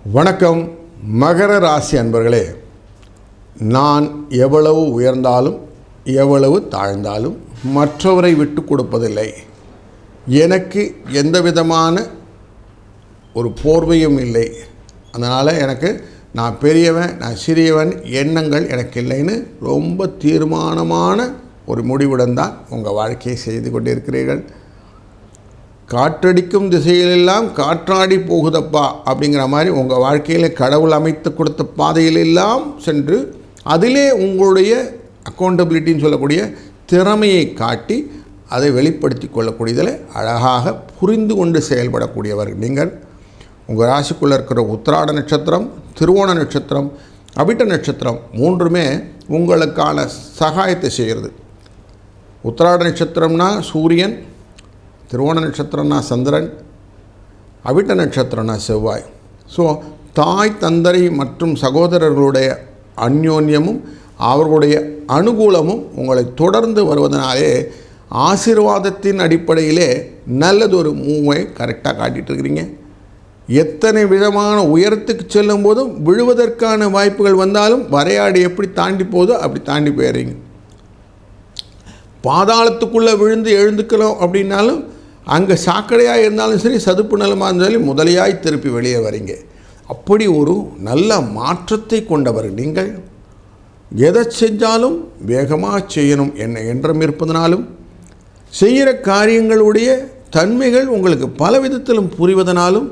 வணக்கம் மகர ராசி அன்பர்களே. நான் எவ்வளவு உயர்ந்தாலும் எவ்வளவு தாழ்ந்தாலும் மற்றவரை விட்டு கொடுப்பதில்லை. எனக்கு எந்த விதமான ஒரு போர்வையும் இல்லை. அதனால் எனக்கு நான் பெரியவன் நான் சிறியவன் எண்ணங்கள் எனக்கு இல்லைன்னு ரொம்ப தீர்மானமான ஒரு முடிவுடன் தான் உங்கள் வாழ்க்கையை செய்து கொண்டிருக்கிறீர்கள். காற்றடிக்கும் திசையிலெல்லாம் காற்றாடி போகுதப்பா அப்படிங்கிற மாதிரி உங்கள் வாழ்க்கையில் கடவுள் அமைத்து கொடுத்த பாதையிலெல்லாம் சென்று அதிலே உங்களுடைய அக்கௌண்டபிலிட்டின்னு சொல்லக்கூடிய திறமையை காட்டி அதை வெளிப்படுத்தி கொள்ளக்கூடியதில் அழகாக புரிந்து கொண்டு செயல்படக்கூடியவர் நீங்கள். உங்கள் ராசிக்குள்ளே இருக்கிற உத்திராட நட்சத்திரம், திருவோண நட்சத்திரம், அவிட்ட நட்சத்திரம் மூன்றுமே உங்களுக்கான சகாயத்தை செய்கிறது. உத்திராட நட்சத்திரம்னா சூரியன், திருவோண நட்சத்திரம்னா சந்திரன், அவிட்ட நட்சத்திரம்னா செவ்வாய். ஸோ தாய் தந்தை மற்றும் சகோதரர்களுடைய அந்யோன்யமும் அவர்களுடைய அனுகூலமும் உங்களை தொடர்ந்து வருவதனாலே ஆசீர்வாதத்தின் அடிப்படையிலே நல்லதொரு மூவை கரெக்டாக காட்டிகிட்டு இருக்கிறீங்க. எத்தனை விதமான உயரத்துக்கு செல்லும் போதும் விழுவதற்கான வாய்ப்புகள் வந்தாலும் வரையாடி எப்படி தாண்டி போதோ அப்படி தாண்டி போயிடுறீங்க. பாதாளத்துக்குள்ளே விழுந்து எழுந்துக்கிறோம் அப்படின்னாலும் அங்கே சாக்கடையாக இருந்தாலும் சரி, சதுப்பு நிலமாக இருந்தாலும் முதலையாய் திருப்பி வெளியே வரீங்க. அப்படி ஒரு நல்ல மாற்றத்தை கொண்டவர் நீங்கள். எதை செஞ்சாலும் வேகமாக செய்யணும் என்ன என்றும் இருப்பதனாலும் செய்கிற காரியங்களுடைய தன்மைகள் உங்களுக்கு பல விதத்திலும் புரிவதனாலும்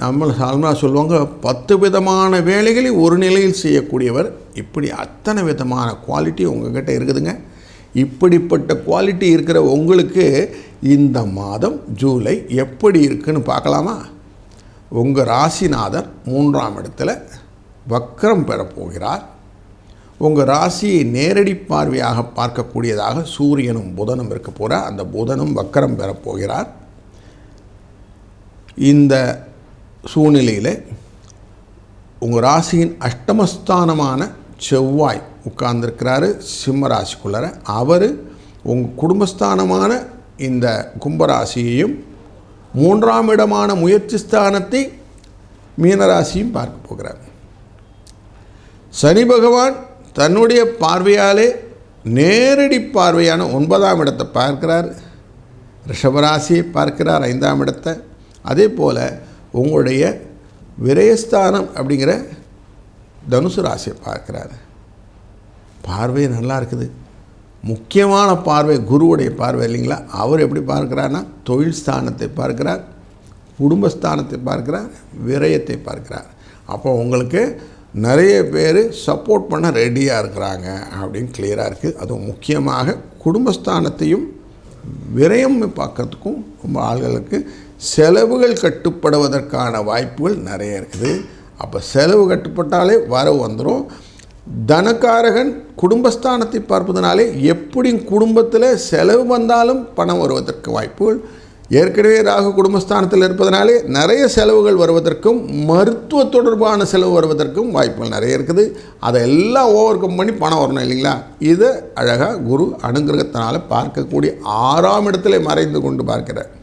நம்ம சால்மா சொல்லுவாங்க 10 விதமான வேலைகளை ஒரு நிலையில் செய்யக்கூடியவர். இப்படி அத்தனை விதமான குவாலிட்டி உங்கள்கிட்ட இருக்குதுங்க. இப்படிப்பட்ட குவாலிட்டி இருக்கிற உங்களுக்கு இந்த மாதம் ஜூலை எப்படி இருக்குன்னு பார்க்கலாமா? உங்கள் ராசிநாதர் 3ஆம் இடத்துல வக்ரம் பெறப்போகிறார். உங்கள் ராசியை நேரடி பார்வையாக பார்க்கக்கூடியதாக சூரியனும் புதனும் இருக்க போகிறார். அந்த புதனும் வக்ரம் பெறப்போகிறார். இந்த சூழ்நிலையில் உங்கள் ராசியின் அஷ்டமஸ்தானமான செவ்வாய் உட்கார்ந்துருக்கிறாரு சிம்ம ராசிக்குள்ளார. அவர் உங்கள் குடும்பஸ்தானமான இந்த கும்பராசியையும் 3ஆம் இடமான முயற்சி ஸ்தானத்தை மீனராசியும் பார்க்க போகிறார். சனி பகவான் தன்னுடைய பார்வையாலே நேரடி பார்வையான 9ஆம் இடத்தை பார்க்கிறார். ரிஷபராசியை பார்க்கிறார் 5ஆம் இடத்தை. அதே போல் உங்களுடைய விரயஸ்தானம் அப்படிங்கிற தனுசு ராசியை பார்க்கிறார். பார்வை நல்லா இருக்குது. முக்கியமான பார்வை குருவுடைய பார்வை இல்லைங்களா? அவர் எப்படி பார்க்கிறார்னா தொழில் ஸ்தானத்தை பார்க்கிறார், குடும்பஸ்தானத்தை பார்க்கிறார், விரயத்தை பார்க்கிறார். அப்போ உங்களுக்கு நிறைய பேர் சப்போர்ட் பண்ண ரெடியாக இருக்கிறாங்க அப்படின்னு கிளியராக இருக்குது. அதுவும் முக்கியமாக குடும்பஸ்தானத்தையும் விரயம் பார்க்கறதுக்கும் ரொம்ப ஆள்களுக்கு செலவுகள் கட்டுப்படுவதற்கான வாய்ப்புகள் நிறைய இருக்குது. அப்போ செலவு கட்டுப்பட்டாலே வரவு வந்துடும். தனக்காரகன் குடும்பஸ்தானத்தை பார்ப்பதனாலே எப்படி குடும்பத்தில் செலவு வந்தாலும் பணம் வருவதற்கு வாய்ப்புகள். ஏற்கனவே ராகு குடும்பஸ்தானத்தில் இருப்பதனாலே நிறைய செலவுகள் வருவதற்கும் மருத்துவ தொடர்பான செலவு வருவதற்கும் வாய்ப்புகள் நிறைய இருக்குது. அதையெல்லாம் ஓவர் கம் பண்ணி பணம் வரணும் இல்லைங்களா? இதை அழகாக குரு அனுகிரகத்தினால் பார்க்கக்கூடிய 6ஆம் இடத்துல மறைந்து கொண்டு பார்க்கிறார்.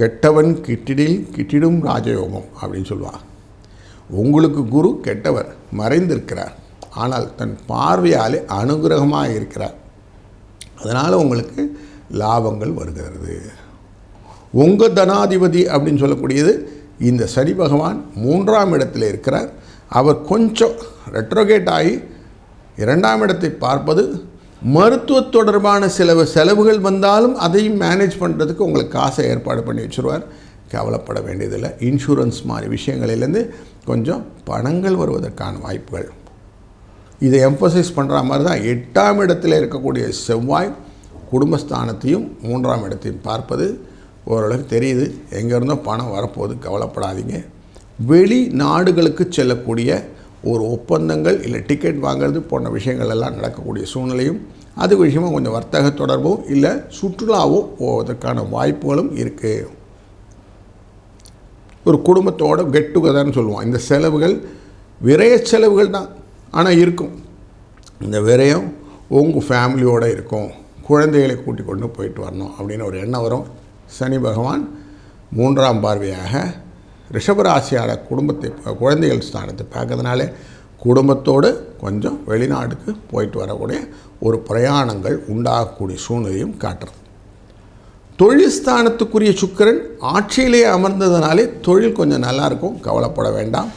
கெட்டவன் கிட்டிடும் ராஜயோகம் அப்படின்னு சொல்லுவாள். உங்களுக்கு குரு கெட்டவர் மறைந்திருக்கிறார், ஆனால் தன் பார்வையாலே அனுகிரகமாக இருக்கிறார். அதனால் உங்களுக்கு லாபங்கள் வருகிறது. உங்கள் தனாதிபதி அப்படின்னு சொல்லக்கூடியது இந்த சனி பகவான் 3ஆம் இடத்தில் இருக்கிறார். அவர் கொஞ்சம் ரெட்ரோகேட் ஆகி 2ஆம் இடத்தை பார்ப்பது மருத்துவ தொடர்பான செலவுகள் வந்தாலும் அதையும் மேனேஜ் பண்ணுறதுக்கு உங்களுக்கு காசை ஏற்பாடு பண்ணி வச்சுருவார். கவலைப்பட வேண்டியதில்லை. இன்சூரன்ஸ் மாதிரி விஷயங்களிலேருந்து கொஞ்சம் பணங்கள் வருவதற்கான வாய்ப்புகள். இதை எம்பசைஸ் பண்ணுற மாதிரி தான் 8ஆம் இடத்தில் இருக்கக்கூடிய செவ்வாய் குடும்பஸ்தானத்தையும் 3ஆம் இடத்தையும் பார்ப்பது ஓரளவுக்கு தெரியுது. எங்கேருந்தோ பணம் வரப்போகுது, கவலைப்படாதீங்க. வெளி நாடுகளுக்கு செல்லக்கூடிய ஒரு ஒப்பந்தங்கள் இல்லை டிக்கெட் வாங்கிறது போன்ற விஷயங்கள் எல்லாம் நடக்கக்கூடிய சூழ்நிலையும், அது விஷயமாக கொஞ்சம் வர்த்தக தொடர்போ இல்லை சுற்றுலாவோ போவதற்கான வாய்ப்புகளும் இருக்குது. ஒரு குடும்பத்தோட கெட் டுகெதர்னு சொல்லுவோம். இந்த செலவுகள் விரய செலவுகள் தான், ஆனால் இருக்கும். இந்த விரயம் உங்கள் ஃபேமிலியோடு இருக்கும். குழந்தைகளை கூட்டிக் கொண்டு போயிட்டு வரணும் அப்படின்னு ஒரு எண்ணம் வரும். சனி பகவான் மூன்றாம் பார்வையாக ரிஷபராசியான குழந்தைகள் ஸ்தானத்தை பார்க்கறதுனால குடும்பத்தோடு கொஞ்சம் வெளிநாட்டுக்கு போயிட்டு வரக்கூடிய ஒரு பிரயாணங்கள் உண்டாகக்கூடிய சூழ்நிலையும் காட்டுறது. தொழில் ஸ்தானத்துக்குரிய சுக்கிரன் ஆட்சியிலே அமர்ந்ததுனாலே தொழில் கொஞ்சம் நல்லாயிருக்கும், கவலைப்பட வேண்டாம்.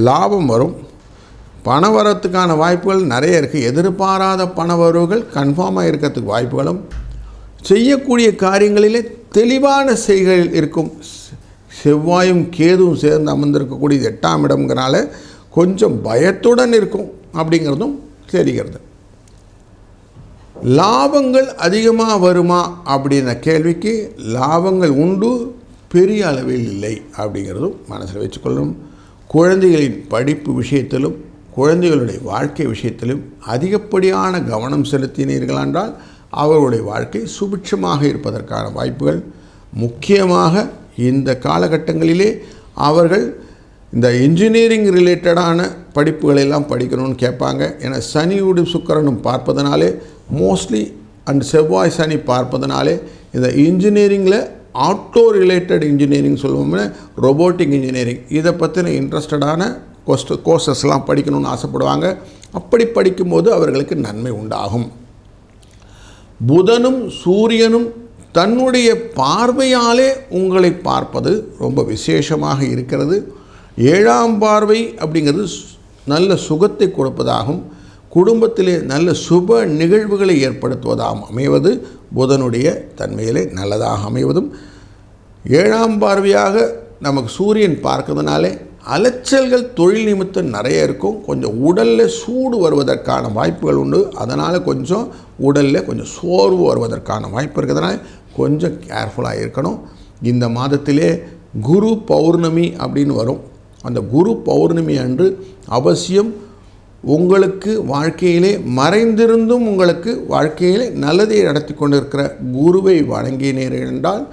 லாபம் வரும், பண வரத்துக்கான வாய்ப்புகள் நிறைய இருக்குது. எதிர்பாராத பண வரவுகள் கன்ஃபார்மாக இருக்கிறதுக்கு வாய்ப்புகளும், செய்யக்கூடிய காரியங்களிலே தெளிவான செய்கைகள் இருக்கும். செவ்வாயும் கேதுவும் சேர்ந்து அமர்ந்திருக்கக்கூடிய 8ஆம் இடம்ங்கிறனால கொஞ்சம் பயத்துடன் இருக்கும் அப்படிங்கிறதும் தெரிகிறது. லாபங்கள் அதிகமாக வருமா அப்படின்ற கேள்விக்கு லாபங்கள் உண்டு, பெரிய அளவில் இல்லை அப்படிங்கிறதும் மனசில் வச்சுக்கொள்ளணும். குழந்தைகளின் படிப்பு விஷயத்திலும் குழந்தைகளுடைய வாழ்க்கை விஷயத்திலும் அதிகப்படியான கவனம் செலுத்தினீர்கள் என்றால் அவர்களுடைய வாழ்க்கை சுபிட்சமாக இருப்பதற்கான வாய்ப்புகள். முக்கியமாக இந்த காலகட்டங்களிலே அவர்கள் இந்த இன்ஜினியரிங் ரிலேட்டடான படிப்புகளெல்லாம் படிக்கணும்னு கேட்பாங்க. ஏன்னா சனியோடும் சுக்கிரனும் பார்ப்பதனாலே மோஸ்ட்லி அண்ட் செவ்வாய் சனி பார்ப்பதனாலே இந்த இன்ஜினியரிங்கில் ஆட்டோ ரிலேட்டட் இன்ஜினியரிங் சொல்லுவோம்னா ரொபோட்டிக் இன்ஜினியரிங் இதை பற்றின இன்ட்ரெஸ்டடான கோர்சஸ்லாம் படிக்கணும்னு ஆசைப்படுவாங்க. அப்படி படிக்கும்போது அவர்களுக்கு நன்மை உண்டாகும். புதனும் சூரியனும் தன்னுடைய பார்வையாலே உங்களை பார்ப்பது ரொம்ப விசேஷமாக இருக்கிறது. 7ஆம் பார்வை அப்படிங்கிறது நல்ல சுகத்தை கொடுப்பதாகும், குடும்பத்திலே நல்ல சுப நிகழ்வுகளை ஏற்படுத்துவதாகவும் அமைவது புதனுடைய தன்மையிலே நல்லதாக அமைவதும். 7ஆம் பார்வையாக நமக்கு சூரியன் பார்க்கறதுனாலே அலைச்சல்கள் தொழில் நிமித்தம் நிறைய இருக்கும். கொஞ்சம் உடலில் சூடு வருவதற்கான வாய்ப்புகள் உண்டு. அதனால் கொஞ்சம் உடலில் கொஞ்சம் சோர்வு வருவதற்கான வாய்ப்பு இருக்கிறதுனால கொஞ்சம் கேர்ஃபுல்லாக இருக்கணும். இந்த மாதத்திலே குரு பௌர்ணமி அப்படின்னு வரும். அந்த குரு பௌர்ணமி அன்று அவசியம் உங்களுக்கு வாழ்க்கையிலே மறைந்திருந்தும் உங்களுக்கு வாழ்க்கையிலே நல்லதை நடத்தி கொண்டிருக்கிற குருவை வணங்கினீர்கள் என்றால்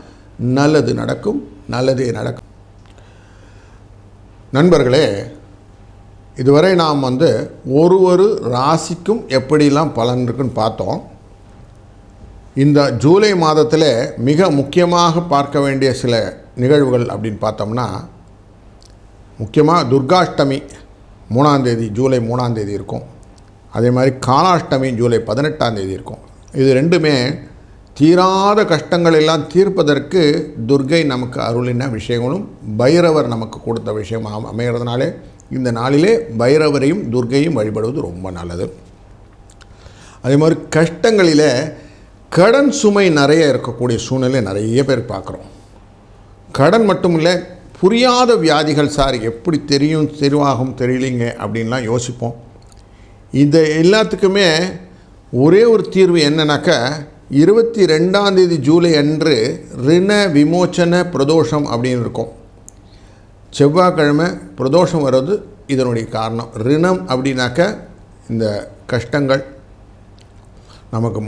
நல்லது நடக்கும், நல்லதே நடக்கும். நண்பர்களே, இதுவரை நாம் ஒரு ராசிக்கும் எப்படிலாம் பலன் இருக்குன்னு பார்த்தோம். இந்த ஜூலை மாதத்தில் மிக முக்கியமாக பார்க்க வேண்டிய சில நிகழ்வுகள் அப்படின்னு பார்த்தோம்னா, முக்கியமாக துர்காஷ்டமி 3ஆம் தேதி ஜூலை 3ஆம் தேதி இருக்கும். அதே மாதிரி காலாஷ்டமி ஜூலை 18ஆம் தேதி இருக்கும். இது ரெண்டுமே தீராத கஷ்டங்கள் எல்லாம் தீர்ப்பதற்கு துர்கை நமக்கு அருளின விஷயங்களும் பைரவர் நமக்கு கொடுத்த விஷயம் அமைகிறதுனாலே இந்த நாளிலே பைரவரையும் துர்கையும் வழிபடுவது ரொம்ப நல்லது. அதே மாதிரி கஷ்டங்களில் கடன் சுமை நிறைய இருக்கக்கூடிய சூழ்நிலை நிறைய பேர் பார்க்குறோம். கடன் மட்டும் இல்லை, புரியாத வியாதிகள் சார் எப்படி தெரிவாகும் தெரியலிங்க அப்படின்லாம் யோசிப்போம். இது எல்லாத்துக்குமே ஒரே ஒரு தீர்வு என்னன்னாக்கா, 22ஆம் தேதி ஜூலை அன்று ரிண விமோச்சன பிரதோஷம் அப்படின்னு இருக்கும். செவ்வாய்க்கிழமை பிரதோஷம் வர்றது இதனுடைய காரணம். ரிணம் அப்படின்னாக்கா இந்த கஷ்டங்கள் நமக்கு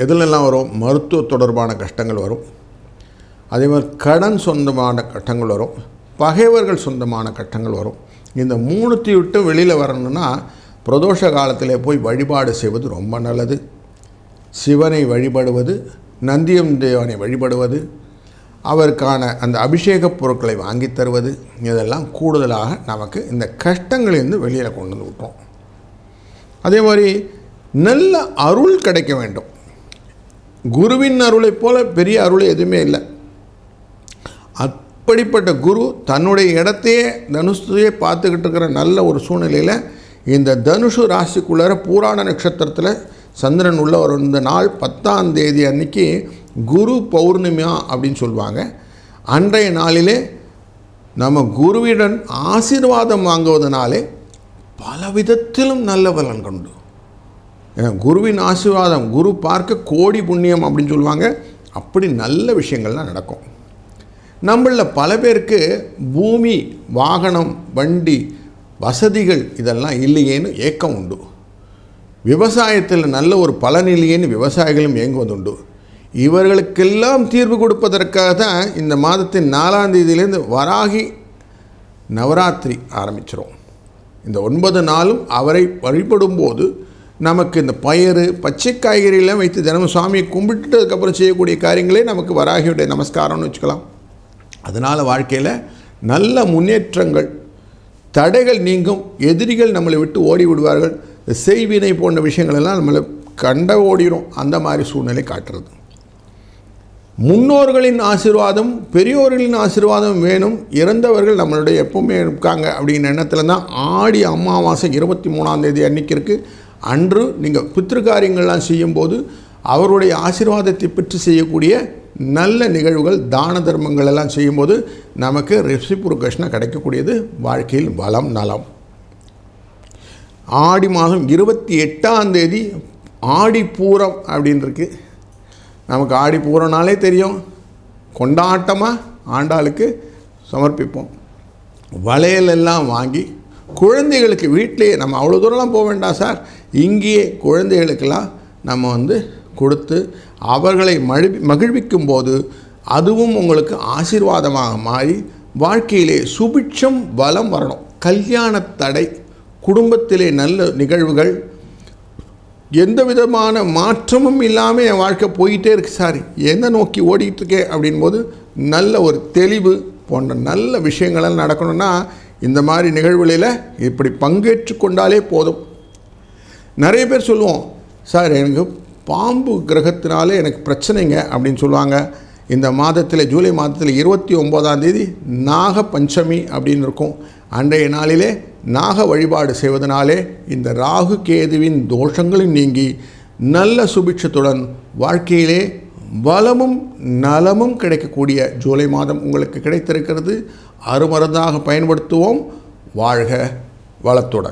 எதுலெல்லாம் வரும், மருத்துவ தொடர்பான கஷ்டங்கள் வரும். அதே மாதிரி கடன் சொந்தமான கஷ்டங்கள் வரும், பகைவர்கள் சொந்தமான கஷ்டங்கள் வரும். இந்த 3 விட்டு வெளியில் வரணும்னா பிரதோஷ காலத்தில் போய் வழிபாடு செய்வது ரொம்ப நல்லது. சிவனை வழிபடுவது, நந்தியம் தேவனை வழிபடுவது, அவருக்கான அந்த அபிஷேக பொருட்களை வாங்கி தருவது, இதெல்லாம் கூடுதலாக நமக்கு இந்த கஷ்டங்களிலிருந்து வெளியில் கொண்டு வந்து விட்டோம். அதே மாதிரி நல்ல அருள் கிடைக்க வேண்டும். குருவின் அருளை போல பெரிய அருள் எதுவுமே இல்லை. அப்படிப்பட்ட குரு தன்னுடைய இடத்தையே தனுஷையே பார்த்துக்கிட்டு இருக்கிற நல்ல ஒரு சூழ்நிலையில் இந்த தனுஷு ராசிக்குள்ளார பூராட நட்சத்திரத்தில் சந்திரன் உள்ள ஒரு இந்த நாள் 10ஆம் தேதி அன்னைக்கு குரு பௌர்ணமியா அப்படின்னு சொல்லுவாங்க. அன்றைய நாளிலே நம்ம குருவிடன் ஆசீர்வாதம் வாங்குவதனாலே பல விதத்திலும் நல்ல பலன் கொண்டு. குருவின் ஆசீர்வாதம், குரு பார்க்க கோடி புண்ணியம் அப்படின்னு சொல்லுவாங்க. அப்படி நல்ல விஷயங்கள்லாம் நடக்கும். நம்மளில் பல பேருக்கு பூமி, வாகனம், வண்டி, வசதிகள் இதெல்லாம் இல்லையேன்னு ஏக்கம் உண்டு. விவசாயத்தில் நல்ல ஒரு பலன் இல்லையேன்னு விவசாயிகளும் ஏங்குவதுண்டு. இவர்களுக்கெல்லாம் தீர்வு கொடுப்பதற்காக தான் இந்த மாதத்தின் 4ஆம் தேதியிலேருந்து வராகி நவராத்திரி ஆரம்பிச்சிடும். இந்த 9 நாளும் அவரை வழிபடும்போது நமக்கு இந்த பயறு, பச்சை காய்கறியெல்லாம் வைத்து தினமும் சுவாமியை கும்பிட்டுட்டதுக்கப்புறம் செய்யக்கூடிய காரியங்களே நமக்கு வராகியுடைய நமஸ்காரம்னு வச்சுக்கலாம். அதனால் வாழ்க்கையில் நல்ல முன்னேற்றங்கள், தடைகள் நீங்கும், எதிரிகள் நம்மளை விட்டு ஓடி விடுவார்கள். செய்வினை போன்ற விஷயங்களெல்லாம் நம்மளை கண்ட ஓடிடும். அந்த மாதிரி சூழ்நிலை காட்டுறது. முன்னோர்களின் ஆசீர்வாதம், பெரியோர்களின் ஆசீர்வாதம் வேணும். இறந்தவர்கள் நம்மளுடைய எப்பவுமே இருக்காங்க அப்படிங்கிற எண்ணத்தில் தான் ஆடி அமாவாசை 23ஆம் தேதி அன்றைக்கி இருக்குது. அன்று நீங்கள் பித்ருக்காரியங்கள்லாம் செய்யும்போது அவருடைய ஆசீர்வாதத்தை பெற்று செய்யக்கூடிய நல்ல நிகழ்வுகள், தான தர்மங்கள் எல்லாம் செய்யும்போது நமக்கு ரெசிப்ரோகேஷனாக கிடைக்கக்கூடியது வாழ்க்கையில் வளம், நலம். ஆடி மாதம் 28ஆம் தேதி ஆடிப்பூரம் அப்படின்னு இருக்குது. நமக்கு ஆடிப்பூரம்னாலே தெரியும், கொண்டாட்டமாக ஆண்டாளுக்கு சமர்ப்பிப்போம். வளையலெல்லாம் வாங்கி குழந்தைகளுக்கு வீட்டிலேயே, நம்ம அவ்வளோ தூரம்லாம் போக வேண்டாம் சார், இங்கேயே குழந்தைகளுக்கெல்லாம் நம்ம கொடுத்து அவர்களை மகிழ்விக்கும் போது அதுவும் உங்களுக்கு ஆசீர்வாதமாக மாறி வாழ்க்கையிலே சுபிட்சம் வளம் வரணும். கல்யாண தடை, குடும்பத்திலே நல்ல நிகழ்வுகள், எந்த விதமான மாற்றமும் இல்லாமல் என் வாழ்க்கை போயிட்டே இருக்குது சார், எதை நோக்கி ஓடிட்டுருக்கேன் அப்படின்போது நல்ல ஒரு தெளிவு போன்ற நல்ல விஷயங்கள்லாம் நடக்கணும்னா இந்த மாதிரி நிகழ்வுகளில் இப்படி பங்கேற்று கொண்டாலே போதும். நிறைய பேர் சொல்லுவோம், சார் எனக்கு பாம்பு கிரகத்தினாலே எனக்கு பிரச்சனைங்க அப்படின்னு சொல்லுவாங்க. இந்த மாதத்தில், ஜூலை மாதத்தில் 29ஆம் தேதி நாக பஞ்சமி அப்படின்னு இருக்கும். அன்றைய நாளிலே நாக வழிபாடு செய்வதனாலே இந்த ராகு கேதுவின் தோஷங்களும் நீங்கி நல்ல சுபிட்சத்துடன் வாழ்க்கையிலே வளமும் நலமும் கிடைக்கக்கூடிய ஜூலை மாதம் உங்களுக்கு கிடைத்திருக்கிறது. அருமருந்தாக பயன்படுத்துவோம். வாழ்க வளத்துடன்.